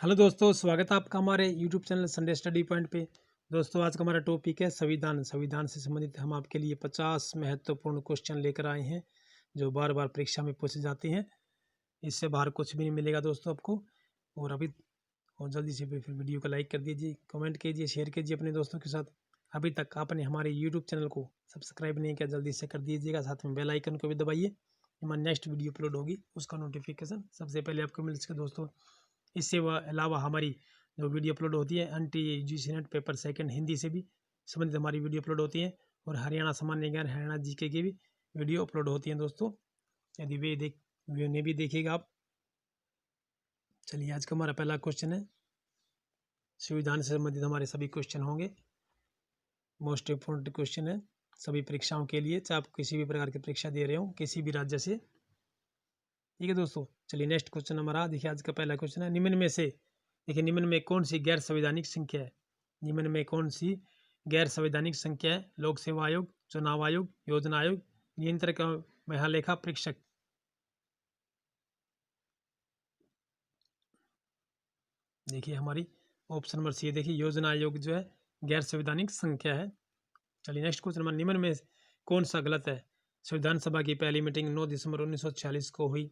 Hello दोस्तों, स्वागत है आपका हमारे YouTube channel Sunday study point पे। दोस्तों, आज का हमारा टॉपिक है संविधान। संविधान से संबंधित हम आपके लिए 50 महत्वपूर्ण क्वेश्चन लेकर आए हैं जो बार बार परीक्षा में पूछे जाते हैं। इससे बाहर कुछ भी नहीं मिलेगा दोस्तों आपको। और जल्दी से फिर वीडियो को लाइक कर दीजिए, कमेंट कीजिए, शेयर कीजिए अपने दोस्तों के साथ। अभी तक आपने हमारे यूट्यूब चैनल को सब्सक्राइब नहीं किया, जल्दी से कर दीजिएगा। साथ में बेल आइकन को भी दबाइए, हमारी नेक्स्ट वीडियो अपलोड होगी उसका नोटिफिकेशन सबसे पहले आपको मिल सके दोस्तों। इससे अलावा हमारी जो वीडियो अपलोड होती है NTE net paper second Hindi से भी संबंधित हमारी वीडियो अपलोड होती है, और हरियाणा सामान्य ज्ञान, हरियाणा जीके की भी वीडियो अपलोड होती हैं दोस्तों। यदि वे ने भी देखिएगा आप। चलिए, आज का हमारा पहला क्वेश्चन है, संविधान से संबंधित हमारे सभी क्वेश्चन होंगे। मोस्ट इम्पोर्टेंट क्वेश्चन है सभी परीक्षाओं के लिए, चाहे आप किसी भी प्रकार की परीक्षा दे रहे हो किसी भी राज्य से। ठीक है दोस्तों, चलिए नेक्स्ट क्वेश्चन हमारा देखिए। आज का पहला क्वेश्चन है, निम्न में से देखिए, निम्न में कौन सी गैर संवैधानिक संख्या है? निम्न में कौन सी गैर संवैधानिक संख्या है? लोक सेवा आयोग, चुनाव आयोग, योजना आयोग, नियंत्रक महालेखा परीक्षक। देखिए हमारी ऑप्शन नंबर सी, देखिए योजना आयोग जो है गैर संवैधानिक संख्या है। चलिए नेक्स्ट क्वेश्चन नंबर, निम्न में कौन सा गलत है? संविधान सभा की पहली मीटिंग 9 दिसंबर 1946 को हुई।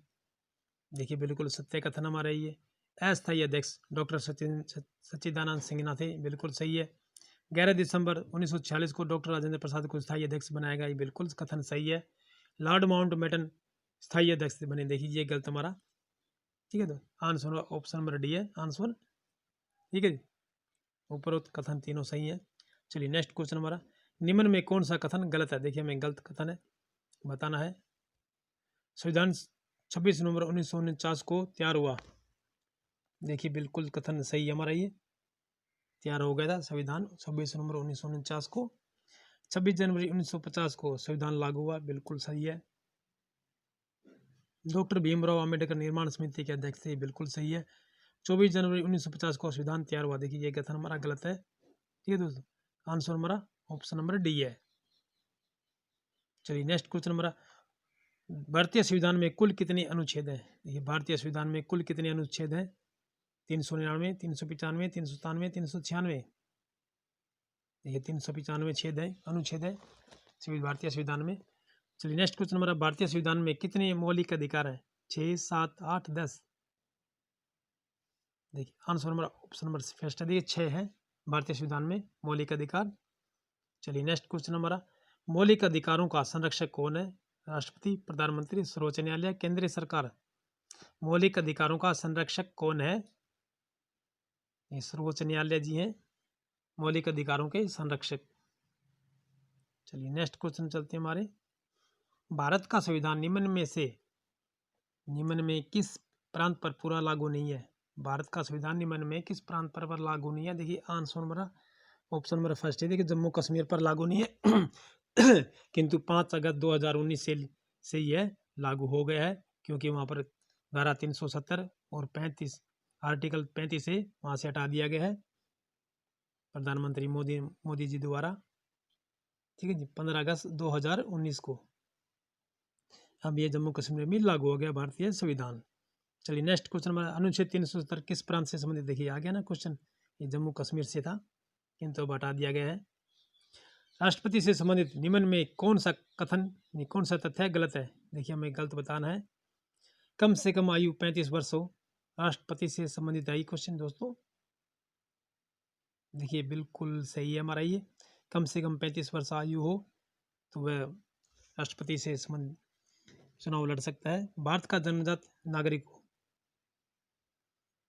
देखिए बिल्कुल सत्य कथन हमारा ये। अस्थायी अध्यक्ष डॉक्टर सच्चिदानंद सिन्हा थे, बिल्कुल सही है। 11 दिसंबर 1946 को डॉक्टर राजेंद्र प्रसाद को स्थायी अध्यक्ष बनाया गया, ये बिल्कुल कथन सही है। लॉर्ड माउंटबेटन स्थायी अध्यक्ष बने, देखिए ये गलत हमारा। ठीक है, तो आंसर ऑप्शन नंबर डी है आंसर। ठीक है जी, उपरोक्त कथन तीनों सही है। चलिए नेक्स्ट क्वेश्चन हमारा, निम्न में कौन सा कथन गलत है? देखिए हमें गलत कथन है बताना है। संविधान 26 नवंबर 1949 को तैयार हुआ। देखिए बिल्कुल कथन सही है हमारा, ये तैयार हो गया था संविधान 26 नवंबर 1949 को। 26 जनवरी 1950 को संविधान लागू हुआ, बिल्कुल सही है। डॉक्टर भीमराव अम्बेडकर निर्माण समिति के अध्यक्ष थे, बिल्कुल सही है। 24 जनवरी 1950 को संविधान तैयार हुआ, देखिए ये कथन हमारा गलत है। ठीक है दोस्तों, आंसर हमारा ऑप्शन नंबर डी है। चलिए नेक्स्ट क्वेश्चन हमारा, भारतीय संविधान में कुल कितने अनुच्छेद हैं? देखिए भारतीय संविधान में कुल कितने अनुच्छेद हैं? 399, 395, 397, 396। देखिए 395 छेद है, अनुच्छेद है भारतीय संविधान में। चलिए नेक्स्ट क्वेश्चन हमारा, भारतीय संविधान में कितने मौलिक अधिकार हैं? 6, 7, 8, 10। देखिए आंसर हमारा ऑप्शन नंबर फर्स्ट है, देखिए 6 है भारतीय संविधान में मौलिक अधिकार। चलिए नेक्स्ट क्वेश्चन हमारा, मौलिक अधिकारों का संरक्षक कौन है? राष्ट्रपति, प्रधानमंत्री, सर्वोच्च न्यायालय, केंद्रीय सरकार। मौलिक अधिकारों का संरक्षक कौन है? ये सर्वोच्च न्यायालय जी हैं मौलिक अधिकारों के संरक्षक। चलिए नेक्स्ट क्वेश्चन चलते हैं हमारे, भारत का संविधान निम्न में किस प्रांत पर पूरा लागू नहीं है? भारत का संविधान निम्न में किस प्रांत पर लागू नहीं है? देखिए आंसर हमारा ऑप्शन नंबर फर्स्ट है, देखिए जम्मू कश्मीर पर लागू नहीं है किंतु 5 अगस्त 2019 से यह लागू हो गया है, क्योंकि वहाँ पर धारा 370 और 35 आर्टिकल 35 से वहाँ से हटा दिया गया है प्रधानमंत्री मोदी जी द्वारा। ठीक है जी, 15 अगस्त 2019 को अब ये जम्मू कश्मीर में लागू हो गया भारतीय संविधान। चलिए नेक्स्ट क्वेश्चन हमारा, अनुच्छेद 370 किस प्रांत से संबंधित? देखिए आ गया ना क्वेश्चन, ये जम्मू कश्मीर से था किंतु अब हटा दिया गया है। राष्ट्रपति से संबंधित निम्न में कौन सा कौन सा तथ्य गलत है? देखिए हमें गलत बताना है। कम से कम आयु 35 वर्ष हो, राष्ट्रपति से संबंधित है क्वेश्चन दोस्तों। देखिए बिल्कुल सही है हमारा ये, कम से कम 35 वर्ष आयु हो तो वह राष्ट्रपति से संबंधित चुनाव लड़ सकता है। भारत का जन्मजात नागरिक हो,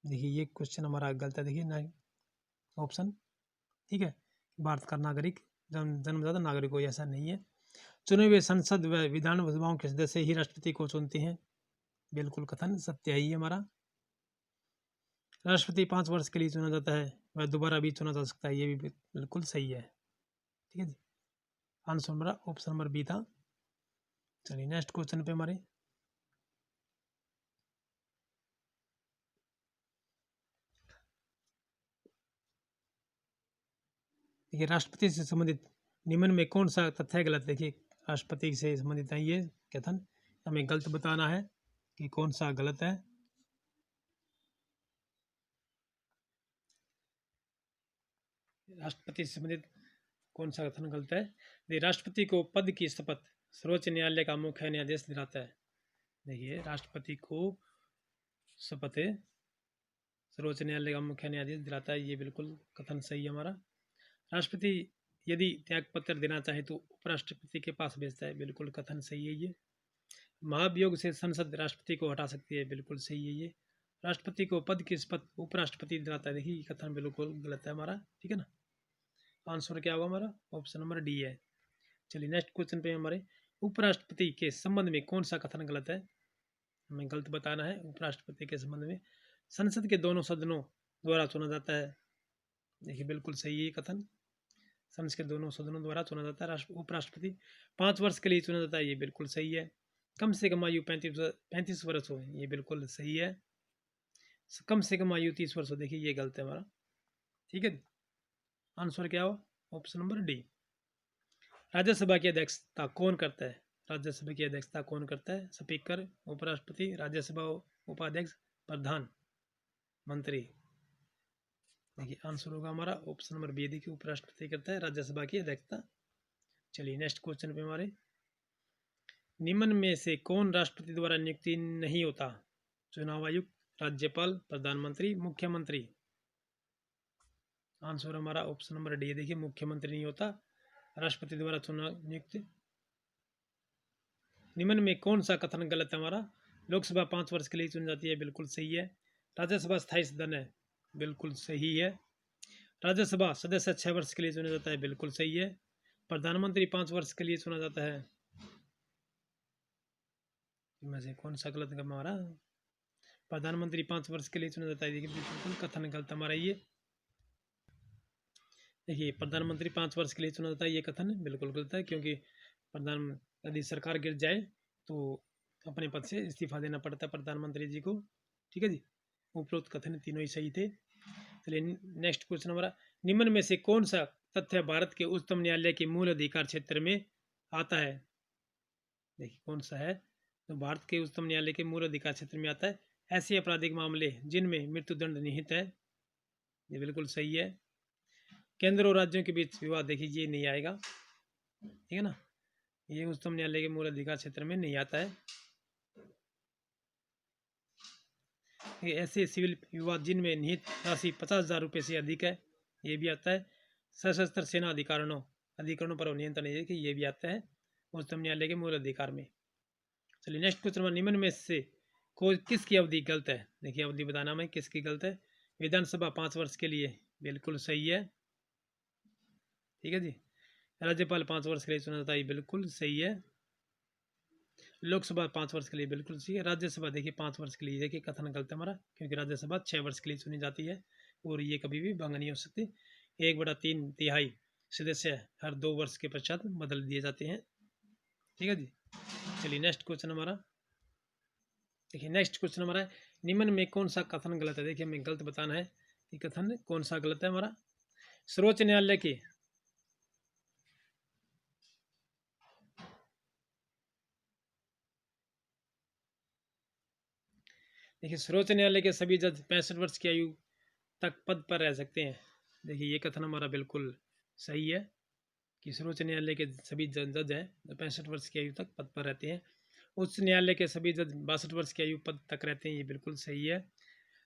देखिए ये क्वेश्चन हमारा गलत है, देखिए ना ऑप्शन। ठीक है, भारत का नागरिक जन्मजात नागरिक हो, ऐसा नहीं है। चुने हुए संसद व विधान सभाओं के सदस्य ही राष्ट्रपति को चुनते हैं, बिल्कुल कथन सत्य ही हमारा। राष्ट्रपति 5 वर्ष के लिए चुना जाता है, वह दोबारा भी चुना जा सकता है, ये भी बिल्कुल सही है। ठीक है जी, आंसर हमारा ऑप्शन नंबर बी था। चलिए नेक्स्ट क्वेश्चन पे हमारे, देखिए राष्ट्रपति से संबंधित निम्न में कौन सा तथ्य गलत? देखिए राष्ट्रपति से संबंधित है ये कथन, हमें गलत बताना है कि कौन सा गलत है। राष्ट्रपति से संबंधित कौन सा कथन गलत है? देखिए, राष्ट्रपति को पद की शपथ सर्वोच्च न्यायालय का मुख्य न्यायाधीश दिलाता है। देखिए, राष्ट्रपति को शपथ सर्वोच्च न्यायालय का मुख्य न्यायाधीश दिलाता है, ये बिल्कुल कथन सही है हमारा। राष्ट्रपति यदि त्यागपत्र देना चाहे तो उपराष्ट्रपति के पास भेजता है, बिल्कुल कथन सही है ये। महाभियोग से संसद राष्ट्रपति को हटा सकती है, बिल्कुल सही है ये। राष्ट्रपति को पद की शपथ उपराष्ट्रपति दिलाता है, देखिए ये कथन बिल्कुल गलत है हमारा, ठीक है ना। आंसर क्या होगा हमारा? ऑप्शन नंबर डी है। चलिए नेक्स्ट क्वेश्चन पे हमारे, उपराष्ट्रपति के संबंध में कौन सा कथन गलत है? हमें गलत बताना है। उपराष्ट्रपति के संबंध में संसद के दोनों सदनों द्वारा चुना जाता है, देखिए बिल्कुल सही है कथन। संसद के दोनों सदनों द्वारा चुना जाता है उपराष्ट्रपति। 5 वर्ष के लिए चुना जाता है, ये बिल्कुल सही है। कम से कम आयु 35 वर्ष हो, ये बिल्कुल सही है। कम से कम आयु 30 वर्ष हो, देखिए ये गलत है हमारा, ठीक है। आंसर क्या हो? Option number D. राज्यसभा की अध्यक्षता कौन करता है? राज्यसभा की अध्यक्षता कौन करता है? स्पीकर, उपराष्ट्रपति, राज्यसभा उपाध्यक्ष, प्रधान मंत्री। देखिए आंसर होगा हमारा ऑप्शन नंबर बी, देखिए उपराष्ट्रपति करता है राज्यसभा की अध्यक्षता। चलिए नेक्स्ट क्वेश्चन पे हमारे, निम्न में से कौन राष्ट्रपति द्वारा नियुक्ति नहीं होता? चुनाव आयुक्त, राज्यपाल, प्रधानमंत्री, मुख्यमंत्री। आंसर हमारा ऑप्शन नंबर डी, देखिए मुख्यमंत्री नहीं होता, राष्ट्रपति द्वारा चुना नियुक्त। निम्न में कौन सा कथन गलत है हमारा? लोकसभा 5 वर्ष के लिए चुनी जाती है, बिल्कुल सही है। राज्यसभा स्थायी सदन है, बिल्कुल सही है। राज्यसभा सदस्य 6 वर्ष के लिए चुना जाता है, बिल्कुल सही है। प्रधानमंत्री 5 वर्ष के लिए चुना जाता है, इनमें से कौन सा गलत है हमारा? प्रधानमंत्री 5 वर्ष के लिए चुना जाता है, देखिए बिल्कुल कथन गलत हमारा ये। देखिए प्रधानमंत्री 5 वर्ष के लिए चुना जाता है, ये कथन बिल्कुल गलत है, क्योंकि प्रधान यदि सरकार गिर जाए तो अपने पद से इस्तीफा देना पड़ता है प्रधानमंत्री जी को, ठीक है जी। उपरोक्त कथन तीनों ही सही थे। चलिए नेक्स्ट क्वेश्चन हमारा, निम्न में से कौन सा तथ्य भारत के उच्चतम न्यायालय के मूल अधिकार क्षेत्र में आता है? देखिए कौन सा है तो भारत के उच्चतम न्यायालय के मूल अधिकार क्षेत्र में आता है? ऐसे आपराधिक मामले जिनमें मृत्युदंड निहित है, ये बिल्कुल सही है। केंद्र और राज्यों के बीच विवाद, देखिए ये नहीं आएगा, ठीक है ना, ये उच्चतम न्यायालय के मूल अधिकार क्षेत्र में नहीं आता है। ऐसे सिविल विवाद जिनमें निहित राशि 50,000 रुपये से अधिक है, ये भी आता है। सशस्त्र सेना अधिकरणों पर नियंत्रण है, कि ये भी आता है उच्चतम न्यायालय के मूल अधिकार में। चलिए नेक्स्ट क्वेश्चन, निम्न में से कोई किसकी अवधि गलत है? देखिए अवधि बताना में किसकी गलत है। विधानसभा 5 वर्ष के लिए, बिल्कुल सही है, ठीक है जी। राज्यपाल 5 वर्ष के लिए चुना जाता है, बिल्कुल सही है। लोकसभा 5 वर्ष के लिए, बिल्कुल सही है। राज्यसभा देखिए 5 वर्ष के लिए, देखिए कथन गलत है हमारा, क्योंकि राज्यसभा 6 वर्ष के लिए चुनी जाती है और ये कभी भी भंग नहीं हो सकती। 1/3 सदस्य हर 2 वर्ष के पश्चात बदल दिए जाते हैं, ठीक है जी। चलिए नेक्स्ट क्वेश्चन हमारा, देखिए नेक्स्ट क्वेश्चन हमारा है, निम्न में कौन सा कथन गलत है? देखिए हमें गलत बताना है कि कथन कौन सा गलत है हमारा। सर्वोच्च न्यायालय के देखिए सर्वोच्च न्यायालय के सभी जज 65 वर्ष की आयु तक पद पर रह सकते हैं, देखिए ये कथन हमारा बिल्कुल सही है कि सर्वोच्च न्यायालय के सभी जज हैं जो 65 वर्ष की आयु तक पद पर रहते हैं। उच्च न्यायालय के सभी जज 62 वर्ष की आयु पद तक रहते हैं, ये बिल्कुल सही है।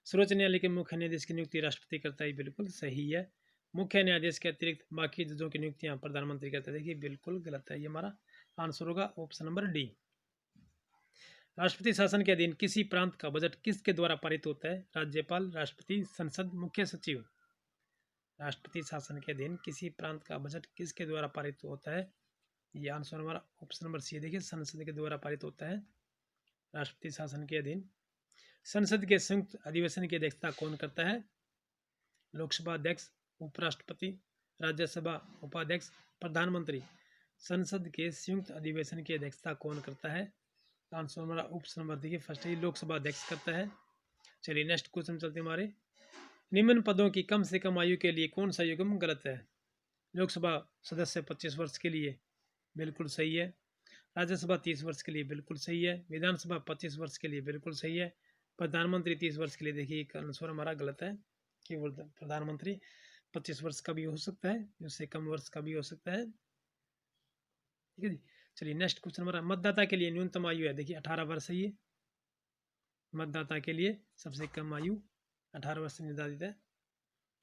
सर्वोच्च न्यायालय के मुख्य न्यायाधीश की नियुक्ति राष्ट्रपति करता है, बिल्कुल सही है। मुख्य न्यायाधीश के अतिरिक्त बाकी जजों की नियुक्तियां प्रधानमंत्री करता है, देखिए बिल्कुल गलत है, ये हमारा आंसर होगा ऑप्शन नंबर डी। राष्ट्रपति शासन के अधीन किसी प्रांत का बजट किसके द्वारा पारित होता है? राज्यपाल, राष्ट्रपति, संसद, मुख्य सचिव। राष्ट्रपति शासन के अधीन किसी प्रांत का बजट किसके द्वारा पारित होता है? ये आंसर हमारा ऑप्शन नंबर सी, देखिए संसद के द्वारा पारित होता है राष्ट्रपति शासन के अधीन। संसद के संयुक्त अधिवेशन की अध्यक्षता कौन करता है? लोकसभा अध्यक्ष, उपराष्ट्रपति, राज्यसभा उपाध्यक्ष, प्रधानमंत्री। संसद के संयुक्त अधिवेशन की अध्यक्षता कौन करता है? आंसर हमारा ऑप्शन नंबर देखिए फर्स्ट ही लोकसभा अध्यक्ष करता है। चलिए नेक्स्ट क्वेश्चन चलते हैं हमारे, निम्न पदों की कम से कम आयु के लिए कौन सा युग्म गलत है? लोकसभा सदस्य 25 वर्ष के लिए, बिल्कुल सही है। राज्यसभा 30 वर्ष के लिए, बिल्कुल सही है। विधानसभा 25 वर्ष के लिए, बिल्कुल सही है। प्रधानमंत्री 30 वर्ष के लिए, देखिए आंसर हमारा गलत है कि प्रधानमंत्री 25 वर्ष का भी हो सकता है, उससे कम वर्ष का भी हो सकता है। ठीक है जी। चलिए नेक्स्ट क्वेश्चन हमारा, मतदाता के लिए न्यूनतम आयु है, देखिए 18 वर्ष है ये। मतदाता के लिए सबसे कम आयु 18 वर्ष निर्धारित है,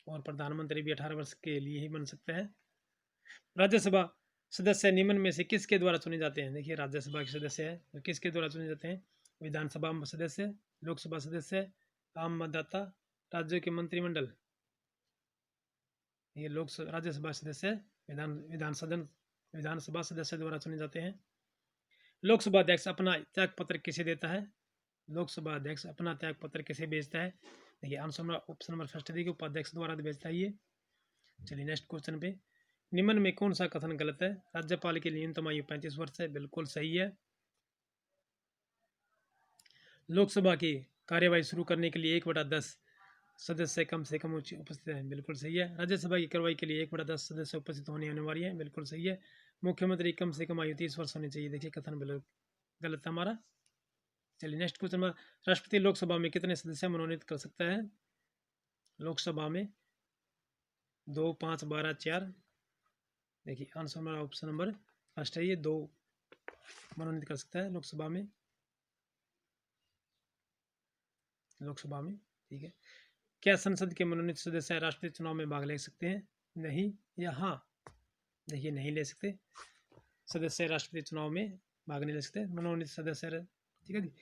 और प्रधानमंत्री भी 18 वर्ष के लिए ही बन सकता है। राज्यसभा सदस्य निम्न में से किसके द्वारा चुने जाते हैं, देखिए राज्यसभा के सदस्य है तो किसके द्वारा चुने जाते हैं, विधानसभा सदस्य, लोकसभा सदस्य, आम मतदाता, राज्यों के मंत्रिमंडल। ये लोकसभा राज्यसभा सदस्य विधानसभा सदस्य द्वारा चुने जाते हैं। लोकसभा अध्यक्ष अपना त्याग पत्र किसे देता है, लोकसभा अध्यक्ष अपना त्याग पत्र किसे भेजता है, देखिए आंसर ऑप्शन नंबर फर्स्ट देखिए उपाध्यक्ष द्वारा भेजता है ये। चलिए नेक्स्ट क्वेश्चन पे, निम्न में कौन सा कथन गलत है, राज्यपाल की न्यूनतम आयु 35 वर्ष है, बिल्कुल सही है। लोकसभा की कार्यवाही शुरू करने के लिए 1/10 सदस्य कम से कम उपस्थित है, बिल्कुल सही है। राज्यसभा की कार्रवाई के लिए 1/10 सदस्य उपस्थित होने अनिवार्य है, बिल्कुल सही है। मुख्यमंत्री कम से कम आयु 30 वर्ष होनी चाहिए, देखिए कथन बिल्कुल गलत है हमारा। चलिए नेक्स्ट क्वेश्चन में, राष्ट्रपति लोकसभा में कितने सदस्य मनोनीत कर सकता है, लोकसभा में 2, 5, 12, 4, देखिए आंसर हमारा ऑप्शन नंबर फर्स्ट है, ये 2 मनोनीत कर सकता है लोकसभा में, ठीक है। क्या संसद के मनोनीत सदस्य राष्ट्रीय चुनाव में भाग ले सकते हैं, नहीं या हाँ, देखिए नहीं ले सकते, सदस्य राष्ट्रपति चुनाव में भाग नहीं ले सकते मनोनीत सदस्य, ठीक है जी।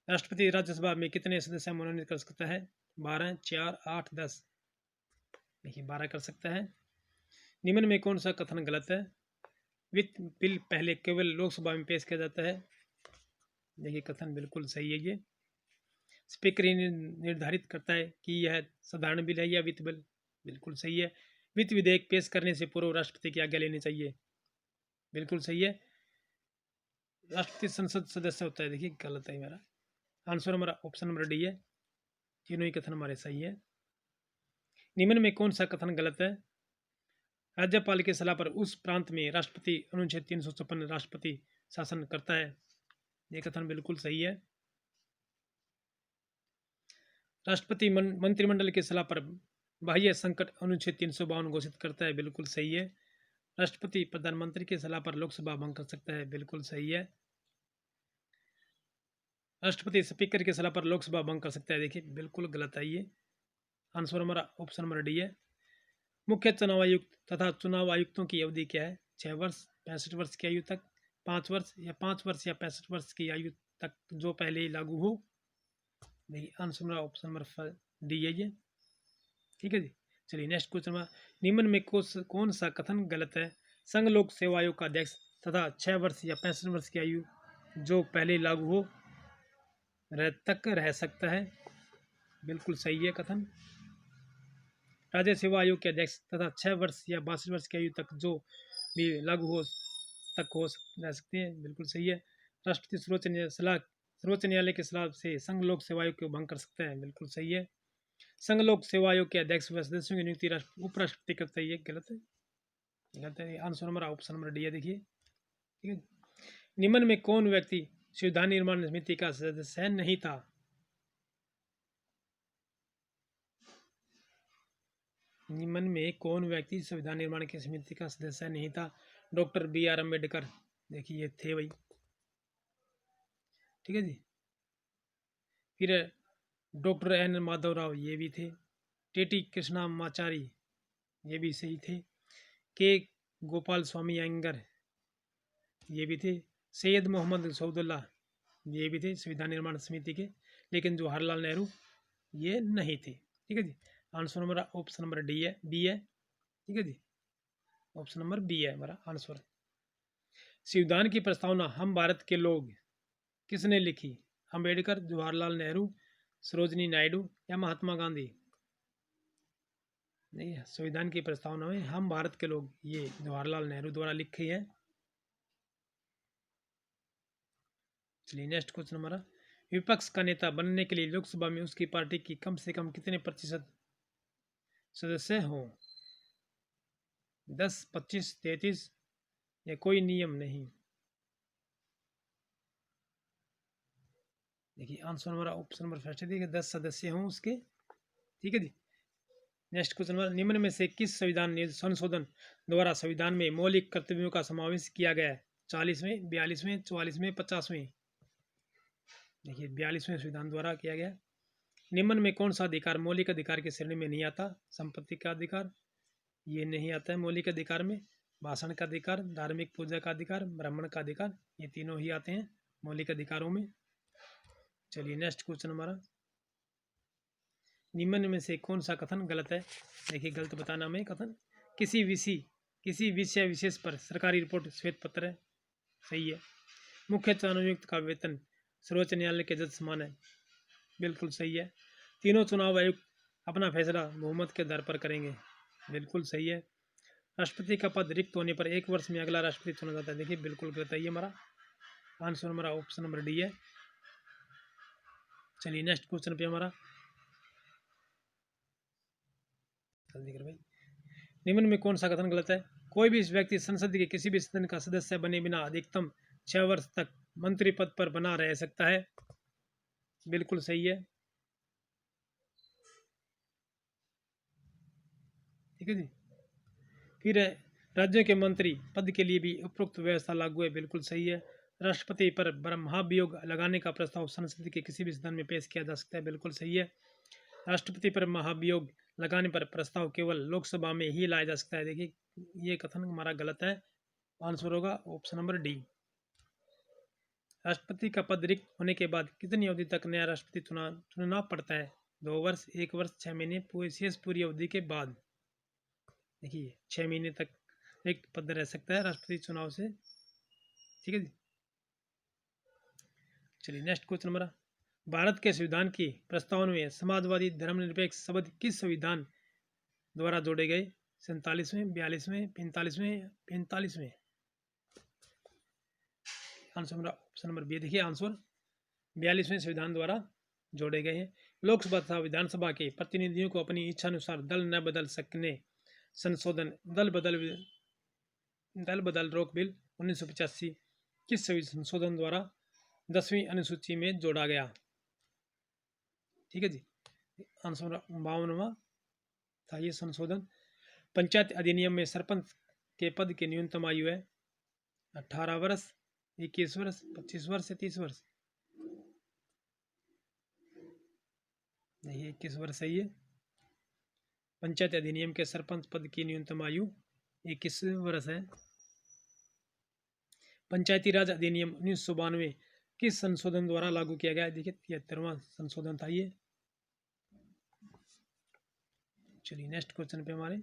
राष्ट्रपति राज्यसभा में कितने सदस्य मनोनीत कर सकता है, 12, 4, 8, 10, देखिए 12 कर सकता है। निम्न में कौन सा कथन गलत है, वित्त बिल पहले केवल लोकसभा में पेश किया जाता है, देखिए कथन बिल्कुल सही है ये। स्पीकर निर्धारित करता है कि यह साधारण बिल है या वित्त बिल, बिल्कुल सही है। वित्त विधेयक पेश करने से पूर्व राष्ट्रपति की आज्ञा लेनी चाहिए, बिल्कुल सही है। राष्ट्रपति संसद सदस्य होता है, देखिए गलत है मेरा आंसर, हमारा ऑप्शन नंबर डी है, तीनों ही कथन हमारे सही है। निम्न में कौन सा कथन गलत है, राज्यपाल की सलाह पर उस प्रांत में राष्ट्रपति अनुच्छेद 356 राष्ट्रपति शासन करता है, ये कथन बिल्कुल सही है। राष्ट्रपति मंत्रिमंडल की सलाह पर बाह्य संकट अनुच्छेद 352 घोषित करता है, बिल्कुल सही है। राष्ट्रपति प्रधानमंत्री की सलाह पर लोकसभा भंग कर सकता है, बिल्कुल सही है। राष्ट्रपति स्पीकर की सलाह पर लोकसभा भंग कर सकता है, देखिए बिल्कुल गलत है ये आंसर, हमारा ऑप्शन नंबर डी है। मुख्य चुनाव आयुक्त तथा चुनाव आयुक्तों की अवधि क्या है, 6 वर्ष, 65 वर्ष की आयु तक, 5 वर्ष या 5 वर्ष या 65 वर्ष की आयु तक जो पहले ही लागू हो, देखिए आंसर हमारा ऑप्शन नंबर डी है ये, ठीक है जी। चलिए नेक्स्ट क्वेश्चन में, निम्न में कौन सा कथन गलत है, संघ लोक सेवा आयोग का अध्यक्ष तथा 6 वर्ष या 65 वर्ष की आयु जो पहले लागू हो तक रह सकता है, बिल्कुल सही है कथन। राज्य सेवा आयोग के अध्यक्ष तथा 6 वर्ष या 62 वर्ष की आयु तक जो भी लागू हो रह सकते हैं, बिल्कुल सही है। राष्ट्रपति सर्वोच्च न्यायालय की सलाह से संघ लोक सेवा आयोग को भंग कर सकता है, बिल्कुल सही है। संघ लोक सेवा आयोग के अध्यक्ष व सदस्यों की नियुक्ति उपराष्ट्रपति करता है, ये गलत है, answer number option number D है, देखिए ठीक है। निम्न में कौन व्यक्ति संविधान निर्माण समिति का सदस्य नहीं था, निम्न में कौन व्यक्ति संविधान निर्माण की समिति का सदस्य नहीं था, डॉक्टर BR अम्बेडकर, देखिए ये थे भाई, ठीक है जी। फिर डॉक्टर N माधवराव, ये भी थे। TT कृष्णामाचारी, ये भी सही थे। के गोपाल स्वामी अयंगर, ये भी थे। सैयद मोहम्मद सऊदुल्ला, ये भी थे संविधान निर्माण समिति के, लेकिन जवाहरलाल नेहरू ये नहीं थे, ठीक है जी। आंसर हमारा ऑप्शन नंबर डी है, बी है, ठीक है जी, ऑप्शन नंबर बी है हमारा आंसर। संविधान की प्रस्तावना हम भारत के लोग किसने लिखी, अम्बेडकर, जवाहरलाल नेहरू, सरोजनी नायडू या महात्मा गांधी, नहीं, संविधान की प्रस्तावना में हम भारत के लोग ये जवाहरलाल नेहरू द्वारा लिखी है। चलिए नेक्स्ट क्वेश्चन हमारा, विपक्ष का नेता बनने के लिए लोकसभा में उसकी पार्टी की कम से कम कितने प्रतिशत सदस्य हों, 10, 25, 33 या कोई नियम नहीं, देखिए आंसर हमारा ऑप्शन नंबर फर्स्ट है, देखिए 10 सदस्य हों उसके, ठीक है जी। नेक्स्ट क्वेश्चन नंबर, निम्न में से किस संविधान संशोधन द्वारा संविधान में मौलिक कर्तव्यों का समावेश किया गया है? 40वें, 42वें, 44वें, 50वें? देखिए 42वें संविधान द्वारा किया गया। निम्न में कौन सा अधिकार मौलिक अधिकार की श्रेणी में नहीं आता? संपत्ति का अधिकार, ये नहीं आता है मौलिक अधिकार में। भाषण का अधिकार, धार्मिक पूजा का अधिकार, ब्राह्मण का अधिकार, ये तीनों ही आते हैं मौलिक अधिकारों में। चलिए नेक्स्ट क्वेश्चन हमारा, निम्न में से कौन सा कथन गलत है? देखिए गलत बताना हमें कथन। किसी विषय विशेष पर सरकारी रिपोर्ट श्वेत पत्र है, सही है। मुख्य चुनाव का वेतन सर्वोच्च न्यायालय के जज समान है, बिल्कुल सही है। तीनों चुनाव आयुक्त अपना फैसला बहुमत के आधार पर करेंगे, बिल्कुल सही है। राष्ट्रपति का पद रिक्त होने पर 1 वर्ष में अगला राष्ट्रपति चुना जाता है, देखिए बिल्कुल गलत है, ये हमारा आंसर हमारा ऑप्शन नंबर डी है। चलिए नेक्स्ट क्वेश्चन पे हमारा, जल्दी कर भाई। निम्न में कौन सा कथन गलत है? कोई भी व्यक्ति संसद के किसी भी सदन का सदस्य बने बिना अधिकतम 6 वर्ष तक मंत्री पद पर बना रह सकता है, बिल्कुल सही है। ठीक है जी। फिर राज्यों के मंत्री पद के लिए भी उपरोक्त व्यवस्था लागू है, बिल्कुल सही है। राष्ट्रपति पर महाभियोग लगाने का प्रस्ताव संसद के किसी भी सदन में पेश किया जा सकता है, बिल्कुल सही है। राष्ट्रपति पर महाभियोग लगाने पर प्रस्ताव केवल लोकसभा में ही लाया जा सकता है, देखिए ये कथन हमारा गलत है, आंसर होगा ऑप्शन नंबर डी। राष्ट्रपति का पद रिक्त होने के बाद कितनी अवधि तक नया राष्ट्रपति चुनना पड़ता है? 2 वर्ष, 1 वर्ष, 6 महीने, शेष पूरी अवधि के बाद। देखिए 6 महीने तक रिक्त पद रह सकता है राष्ट्रपति चुनाव से, ठीक है जी। चलिए नेक्स्ट क्वेश्चन हमारा, भारत के संविधान की प्रस्तावना में समाजवादी धर्मनिरपेक्ष शब्द किस संविधान द्वारा जोड़े गए? 47वें, 42वें, 45वें, 45वें? आंसर हमारा ऑप्शन नंबर बी, देखिए आंसर 42वें संविधान द्वारा जोड़े गए हैं। लोकसभा तथा विधानसभा के प्रतिनिधियों को अपनी इच्छानुसार दल न बदल सकने संशोधन दल बदल रोक बिल 1985 किस संशोधन द्वारा 10वीं अनुसूची में जोड़ा गया? ठीक है जी, आंसर 52वां था ये संशोधन। पंचायत अधिनियम में सरपंच के पद की न्यूनतम आयु है 18 वर्ष, 21 वर्ष, 25 वर्ष, 30 वर्ष? नहीं, 21 वर्ष सही है। पंचायत अधिनियम के सरपंच पद की न्यूनतम आयु 21 वर्ष है। पंचायती राज अधिनियम 1992 किस संशोधन द्वारा लागू किया गया? देखिए 73वां संशोधन था ये। चलिए नेक्स्ट क्वेश्चन पे हमारे,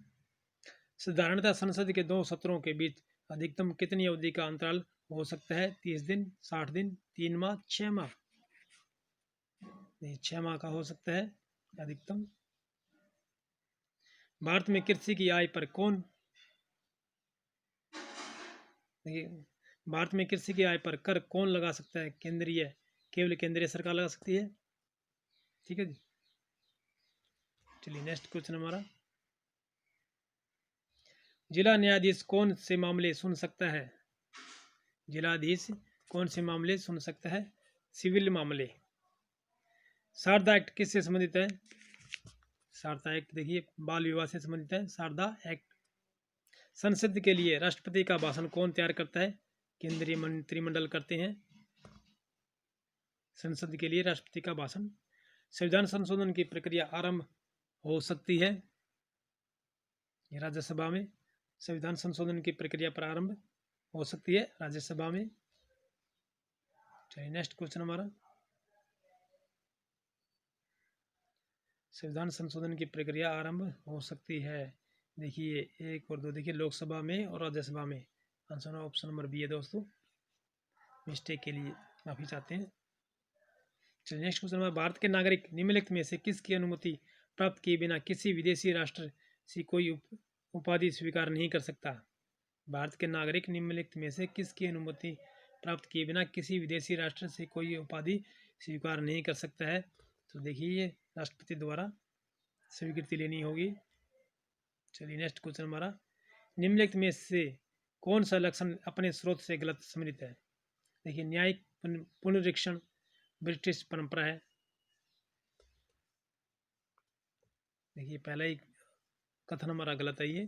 साधारणतः संसद के 2 सत्रों के बीच अधिकतम कितनी अवधि का अंतराल हो सकता है? 30 दिन, 60 दिन, 3 माह, 6 माह? नहीं, 6 माह का हो सकता है अधिकतम। भारत में कृषि की आय पर कौन, देखिए भारत में कृषि की आय पर कर कौन लगा सकता है? केवल केंद्रीय सरकार लगा सकती है, ठीक है जी। चलिए नेक्स्ट क्वेश्चन हमारा, जिला न्यायाधीश कौन से मामले सुन सकता है? जिलाधीश कौन से मामले सुन सकता है? सिविल मामले। शारदा एक्ट किससे संबंधित है? शारदा एक्ट देखिए बाल विवाह से संबंधित है शारदा एक्ट। संसद के लिए राष्ट्रपति का भाषण कौन तैयार करता है? केंद्रीय मंत्रिमंडल करते हैं संसद के लिए राष्ट्रपति का भाषण। संविधान संशोधन की प्रक्रिया आरंभ हो सकती है राज्यसभा में। संविधान संशोधन की प्रक्रिया प्रारंभ हो सकती है राज्यसभा में। चलिए नेक्स्ट क्वेश्चन हमारा, संविधान संशोधन की प्रक्रिया आरंभ हो सकती है, देखिए 1 और 2, देखिए लोकसभा में और राज्यसभा में। आंसर ऑप्शन नंबर बी है दोस्तों, मिस्टेक के लिए माफी चाहते हैं। चलिए नेक्स्ट क्वेश्चन हमारा, भारत के नागरिक निम्नलिखित में से किसकी अनुमति प्राप्त किए बिना किसी विदेशी राष्ट्र से कोई उपाधि स्वीकार नहीं कर सकता? भारत के नागरिक निम्नलिखित में से किसकी अनुमति प्राप्त किए बिना किसी विदेशी राष्ट्र से कोई उपाधि स्वीकार नहीं कर सकता है? तो देखिए ये राष्ट्रपति द्वारा स्वीकृति लेनी होगी। चलिए नेक्स्ट क्वेश्चन हमारा, निम्नलिखित में से कौन सा लक्षण अपने स्रोत से गलत सम्मिलित है? देखिए न्यायिक पुनरीक्षण ब्रिटिश परंपरा है, देखिए पहला ही कथन हमारा गलत है ये।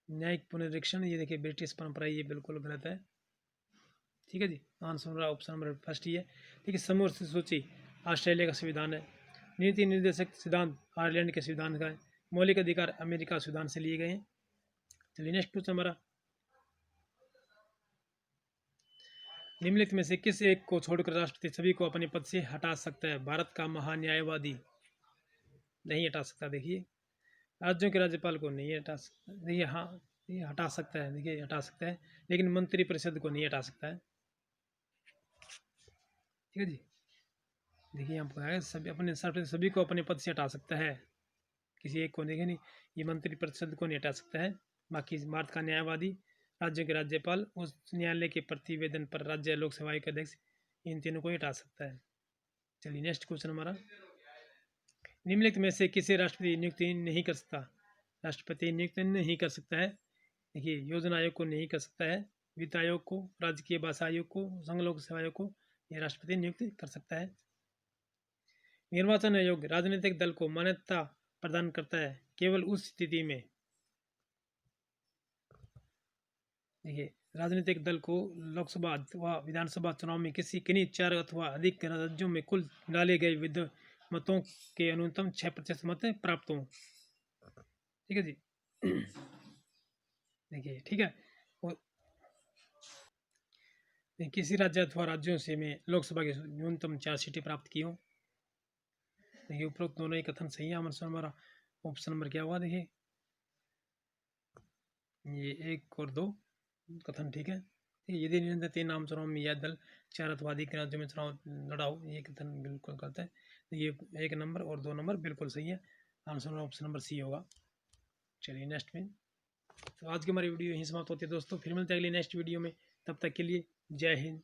न्यायिक पुनरीक्षण, ये देखिए ब्रिटिश परंपरा, ये बिल्कुल गलत है। ठीक है जी, आंसर हमारा ऑप्शन नंबर फर्स्ट ही है। ठीक है, समूह सूची ऑस्ट्रेलिया का संविधान है। नीति निर्देशक सिद्धांत आयरलैंड के संविधान का है। मौलिक अधिकार अमेरिका संविधान से लिए गए हैं। चलिए नेक्स्ट क्वेश्चन हमारा, निम्नलिखित में से किस एक को छोड़कर राष्ट्रपति सभी को अपने पद से हटा सकता है? भारत का महान्यायवादी नहीं हटा सकता। देखिए, राज्यों के राज्यपाल को नहीं हटा सकता। देखिए हाँ, ये हटा सकता है, देखिए हटा सकता है, लेकिन मंत्रिपरिषद को नहीं हटा सकता है। ठीक है जी, देखिए आपको है सभी अपने सभी को अपने पद से हटा सकता है, किसी एक को देखे नहीं। ये मंत्रिपरिषद को नहीं हटा सकता है। बाकी भारत का न्यायवादी, राज्यों के राज्यपाल, उस न्यायालय के प्रतिवेदन पर राज्य लोकसभा के अध्यक्ष, इन तीनों को हटा सकता है। चलिए नेक्स्ट क्वेश्चन हमारा, निम्नलिखित में से किसे राष्ट्रपति नियुक्ति नहीं कर सकता? राष्ट्रपति नियुक्त नहीं कर सकता है। देखिए, योजना आयोग को नहीं कर सकता है, वित्त आयोग को, राजकीय भाषा आयोग को, संघ लोक सेवा आयोग को यह राष्ट्रपति नियुक्त कर सकता है। निर्वाचन आयोग राजनीतिक दल को मान्यता प्रदान करता है केवल उस स्थिति में, देखिए राजनीतिक दल को लोकसभा अथवा विधानसभा चुनाव में किन्हीं 4 अथवा अधिक राज्यों में कुल डाले गए विध मतों के न्यूनतम 6% मत प्राप्त हों। ठीक है जी, देखिए ठीक है, और किसी राज्य अथवा राज्यों से में लोकसभा की न्यूनतम 4 सीटें प्राप्त की हों। देखिए उपरोक्त दोनों ही कथन सही है। हमारा ऑप्शन नंबर क्या हुआ? देखिए ये 1 और 2 कथन ठीक है। यदि निरंतर 3 आम चुनाव में यह दल 4 अथवा अधिक राज्यों में चुनाव लड़ा हो, ये कथन बिल्कुल गलत है। ये 1 नंबर और 2 नंबर बिल्कुल सही है। आंसर ऑप्शन नंबर सी होगा। चलिए नेक्स्ट में, तो आज की हमारी वीडियो यहीं समाप्त होती है दोस्तों, फिर मिलते हैं अगली नेक्स्ट वीडियो में। तब तक के लिए जय हिंद,